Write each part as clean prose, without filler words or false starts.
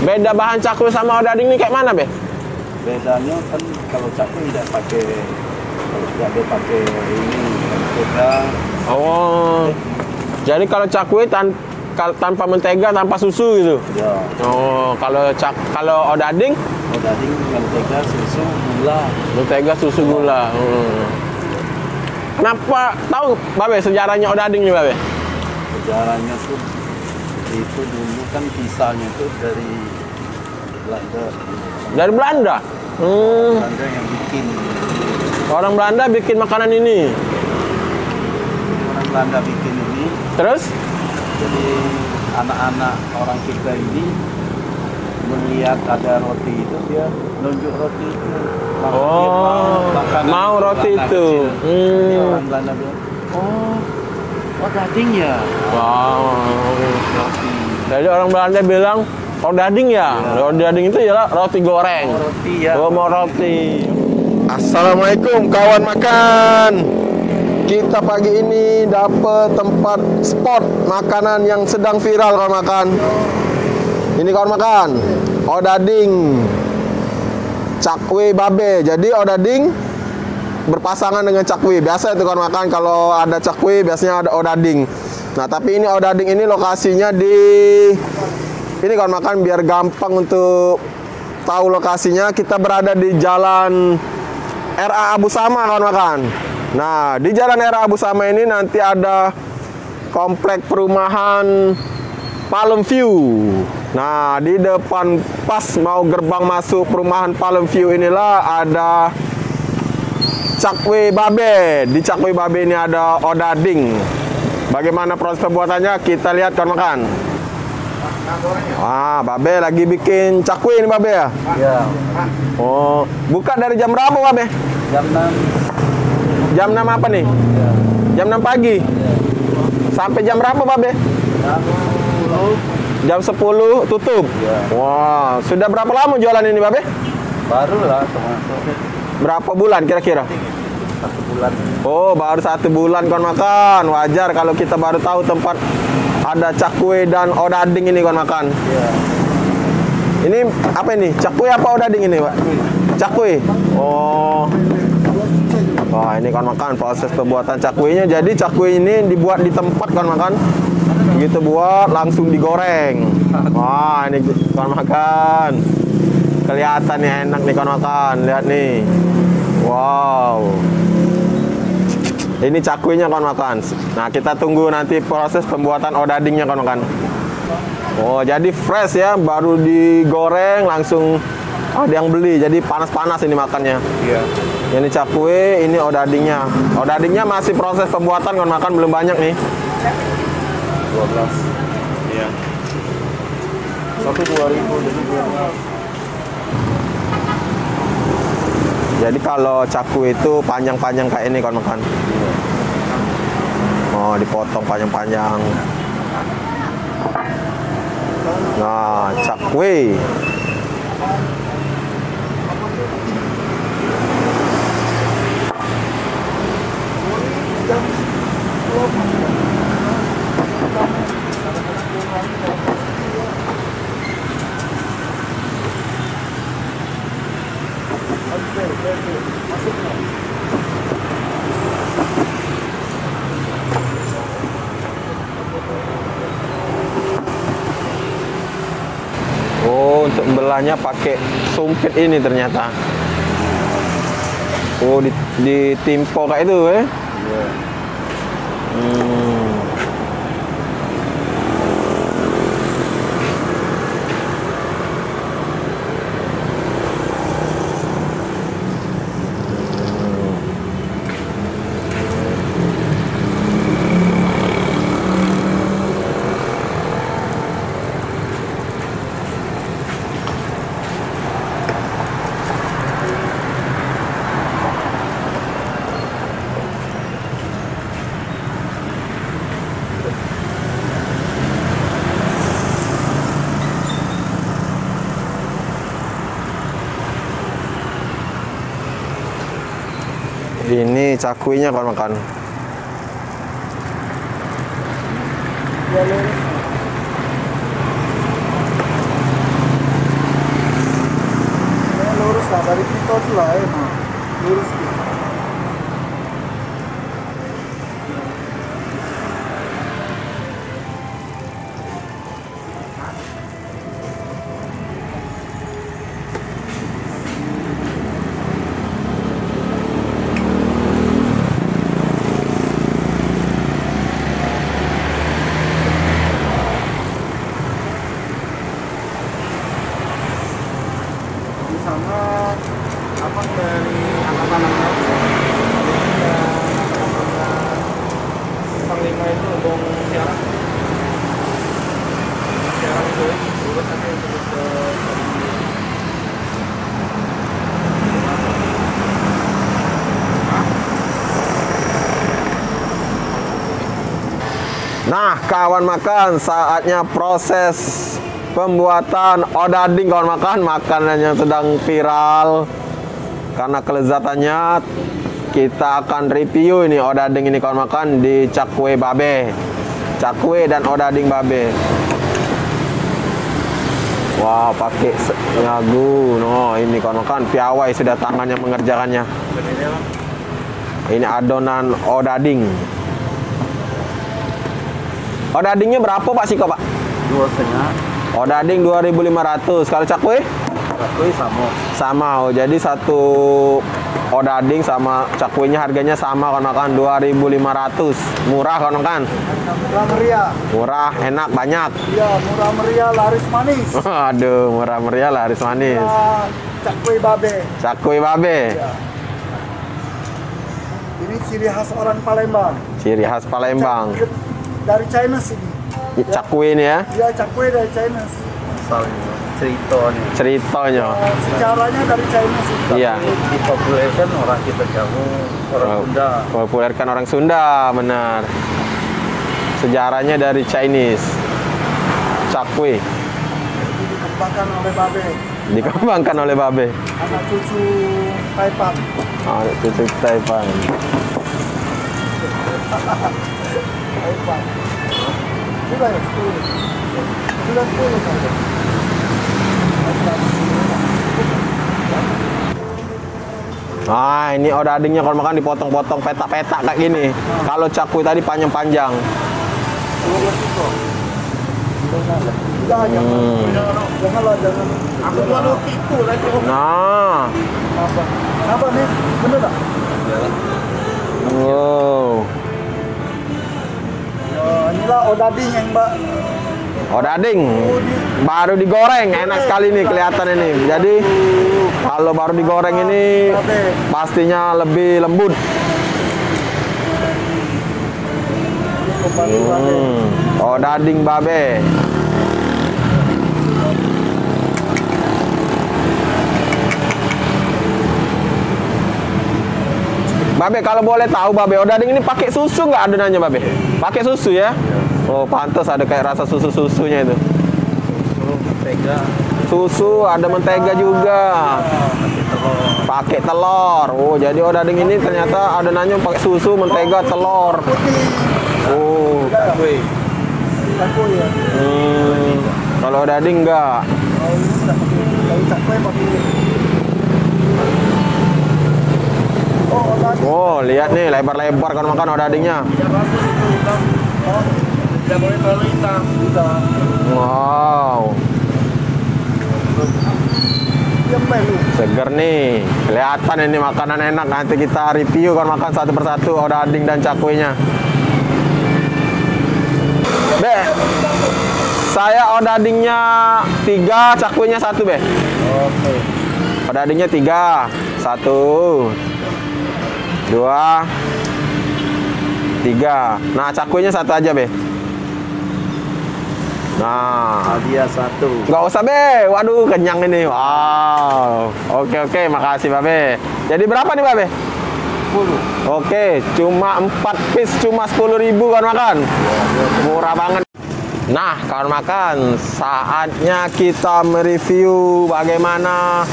Beda bahan cakwe sama odading ini kayak mana, Be? Bedanya kan kalau cakwe tidak pakai, kalau tidak dia pakai ini mentega. Oh. Jadi kalau cakwe tanpa mentega, tanpa susu gitu. Ya. Oh, kalau odading? Odading mentega, susu, gula. Mentega, susu, gula. Kenapa tahu, Babe, sejarahnya odading nih, Babe? Sejarahnya tuh itu dulu kan pisahnya tuh dari Belanda. Dari Belanda? Belanda yang bikin. Orang Belanda bikin makanan ini. Orang Belanda bikin ini. Terus? Jadi anak-anak orang kita ini melihat ada roti itu, dia nunjuk roti itu. Oh, mau roti itu. Ini orang Belanda bilang, oh daging ya. Wow. Roti. Jadi orang Belanda bilang, odading ya? Odading itu ya roti goreng. Oh, roti ya. Oh, mau roti. Assalamualaikum kawan makan. Kita pagi ini dapat tempat spot makanan yang sedang viral kawan makan. Ini kawan makan, odading cakwe babe. Jadi odading berpasangan dengan cakwe. Biasa itu kawan makan, kalau ada cakwe biasanya ada odading. Nah, tapi ini odading ini lokasinya di ini kawan makan, biar gampang untuk tahu lokasinya. Kita berada di Jalan RA Abu Sama kawan makan. Nah, di Jalan RA Abu Sama ini nanti ada komplek perumahan Palm View. Nah, di depan pas mau gerbang masuk perumahan Palm View inilah ada cakwe babe. Di cakwe babe ini ada odading. Bagaimana proses pembuatannya? Kita lihat kawan makan. Ah, babe lagi bikin cakwe ini babe ya? Ya. Oh, buka dari jam berapa babe? Jam 6. Jam 6 apa nih? Ya. Jam 6 pagi. Sampai jam berapa babe? Jam 10 tutup. Ya. Wah, sudah berapa lama jualan ini babe? Baru lah termasuk Berapa bulan kira-kira? 1 bulan. Oh, baru 1 bulan kawan makan. Wajar kalau kita baru tahu tempat ada cakwe dan odading ini kawan makan. Ya. Ini apa ini? Cakwe apa odading ini, Pak? Cakwe. Oh. Wah, ini kawan makan proses pembuatan cakwenya. Jadi cakwe ini dibuat di tempat kawan makan. Begitu buat langsung digoreng. Wah, ini kawan makan. Kelihatan nih enak nih kawan makan. Lihat nih. Wow. Ini cakwenya kawan makan. Nah, kita tunggu nanti proses pembuatan odadingnya kawan makan. Oh, jadi fresh ya, baru digoreng langsung ada yang beli. Jadi panas-panas ini makannya. Iya. Ini cakwe, ini odadingnya. Odadingnya masih proses pembuatan kawan makan, belum banyak nih. 12. Iya. 2.000 jadi 12. Jadi kalau cakwe itu panjang-panjang kayak ini kawan makan. Oh, dipotong panjang-panjang. Nah, cakwe. Oh, untuk membelahnya pakai sumpit ini ternyata. Oh, ditimpo kayak itu ya? Iya. Ini cakwenya kawan makan. lah emang. Lurus gitu. Sama apa dari anak-anaknya panglima itu untuk siaran itu lurus nanti untuk ke Nah, kawan makan, saatnya proses pembuatan odading kawan makan, makanan yang sedang viral karena kelezatannya. Kita akan review ini odading ini kawan makan di Cakwe Babe, cakwe dan odading Babe. Wah, pakai nyagu. No, ini kawan makan piawai sudah tangannya mengerjakannya. Ini adonan odading. Odadingnya berapa Pak Siko Pak? 2,5. Odading 2.500. Kalau cakwe? Cakwe sama. Sama. Oh, jadi satu odading sama cakwenya harganya sama kawan makan 2.500. Murah kawan makan. murah meriah. Murah, enak, banyak. Iya, murah meriah laris manis. Aduh, murah meriah laris manis. Cakwe Babe. Cakwe Babe. Ya. Ini ciri khas orang Palembang. Ciri khas Palembang. Dari China sini. Cakwe ini ya. Iya, cakwe dari China. Asalnya ceritanya. Ceritanya. Sejarahnya dari China sih. Iya. Dipopulerkan orang kita kamu orang Sunda. Populerkan orang Sunda, benar. Sejarahnya dari Chinese. Cakwe Dikembangkan oleh Babe. dikembangkan oleh Babe. Anak cucu Taipan. Oh, cucu Taipan. Taipan. Sudah ya, 10. Sudah 10 saja. Ah, ini odadingnya kalau makan dipotong-potong petak-petak kayak gini. Kalau cakwe tadi panjang-panjang. Janganlah, jangan. Aku baru tipu lagi. Nah, Apa nih? Bener tak? wow. Inilah odading yang Odading baru digoreng, enak sekali nih kelihatan ini. Jadi kalau baru digoreng ini pastinya lebih lembut. Odading Babe. Babe, kalau boleh tahu Babe, odading ini pakai susu nggak adonannya Babe? Pakai susu ya? Oh, pantas ada kayak rasa susu-susunya itu. Mentega. Susu, ada mentega juga. Pakai telur. Oh, jadi odading ini ternyata adonannya pakai susu, mentega, telur. Oh. Cakwe. Cakwe ya. Kalau odading enggak. Oh, ini sudah pakai cakwe pakai. Oh, odading. Oh, lihat nih lebar-lebar kan makan odadingnya. Oh, Tidak boleh terlalu hitam. sudah. Wow. Diam baik lu. Seger nih. Kelihatan ini makanan enak. Nanti kita review kan makan satu persatu odading dan cakwenya. Be, saya odadingnya 3, cakwenya 1 Be. Oke. Odadingnya 3. 1 2 3. Nah, cakwenya 1 aja Be. Nah, Hadiah 1. nggak usah Be, waduh kenyang ini. Wow, oke, makasih Babe. Jadi berapa nih Babe? 10. Oke, cuma 4 piece, cuma 10.000 kawan makan. Murah banget. Nah, kawan makan, saatnya kita mereview bagaimana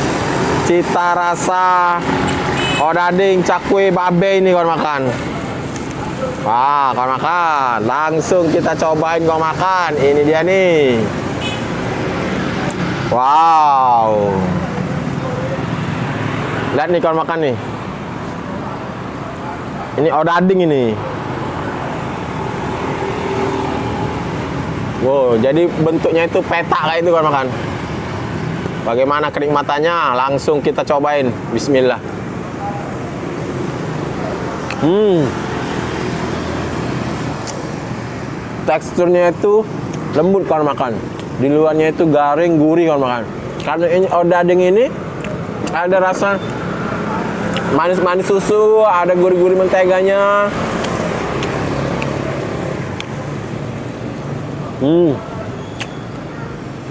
cita rasa odading cakwe Babe ini kawan makan. Wah, kawan makan, langsung kita cobain kawan makan. Ini dia nih. Wow. Lihat nih kawan makan nih. Ini odading ini. Wow, jadi bentuknya itu peta kayak itu kawan makan. Bagaimana kenikmatannya? Langsung kita cobain. Bismillah. Teksturnya itu lembut kawan makan. Di luarnya itu garing, gurih kawan makan. Karena ini odading ini ada rasa manis-manis susu, ada gurih-gurih menteganya.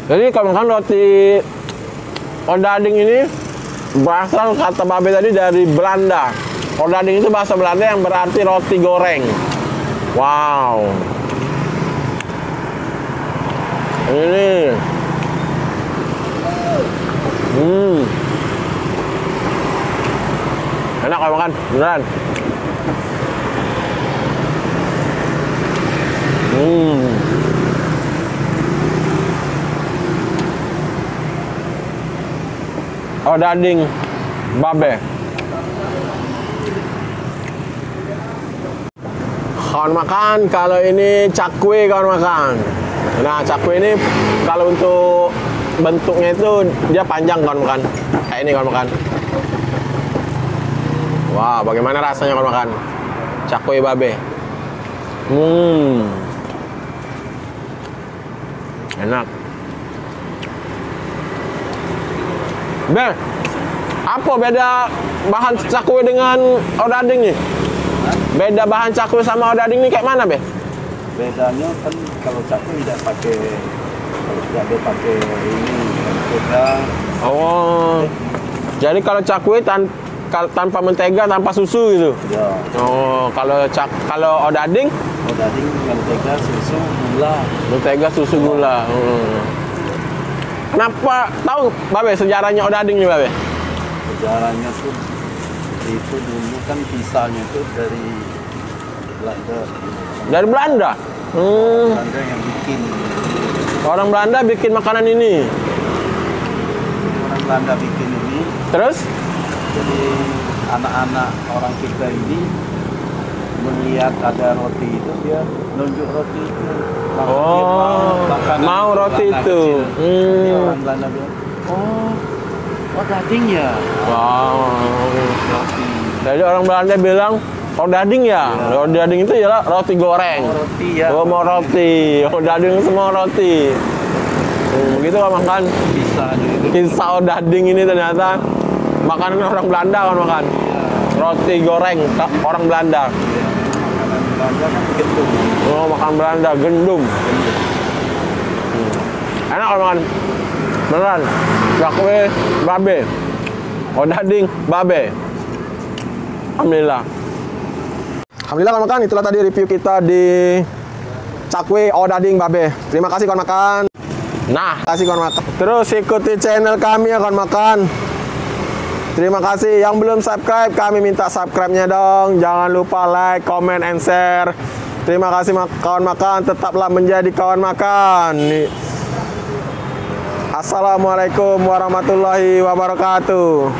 Jadi kawan makan roti odading ini berasal kata Babe tadi dari Belanda. Odading itu bahasa Belanda yang berarti roti goreng. Wow. Ini. Enak kalau makan, beneran. Odading Babe. Kawan makan, kalau ini cakwe kawan makan. Nah, cakwe ini kalau untuk bentuknya itu dia panjang kawan makan. Kayak ini kawan makan. Wah, bagaimana rasanya kawan makan? Cakwe Babe. Enak. Be, apa beda bahan cakwe dengan odading nih? Beda bahan cakwe sama odading nih kayak mana, Be? Bedanya kan kalau cakwe tidak pakai ini mentega. Oh. Jadi kalau cakwe tanpa mentega, tanpa susu gitu. Ya. Oh, kalau odading Mentega, susu, gula. mentega, susu, gula. Kenapa tahu Babe sejarahnya odading nih, Babe? Sejarahnya tuh itu dulu kan pisahnya tuh dari Belanda. Dari Belanda. Belanda yang bikin. Orang Belanda bikin makanan ini. Orang Belanda bikin ini. Terus? Jadi anak-anak orang kita ini melihat ada roti itu, dia nunjuk roti itu. Mau roti itu. Jadi orang Belanda bilang, odading ya. Wow. Roti. Jadi orang Belanda bilang odading ya. Odading itu ialah roti goreng. Roti ya. Oh, mau roti. Odading semua roti. Begitu kan makan. Kisah odading ini ternyata makanan orang Belanda kan makan. Roti goreng orang Belanda. Makanan Belanda kan gendum. Oh, makan Belanda gendum. Enak kalau makan. Beneran. Cakwe Babe. Odading Babe. Alhamdulillah. Alhamdulillah kawan makan, itulah tadi review kita di cakwe odading Babe. Terima kasih kawan makan. Nah, kasih kawan makan. Terus ikuti channel kami ya kawan makan. Terima kasih yang belum subscribe, kami minta subscribe-nya dong. Jangan lupa like, comment, and share. Terima kasih kawan makan, tetaplah menjadi kawan makan. Assalamualaikum warahmatullahi wabarakatuh.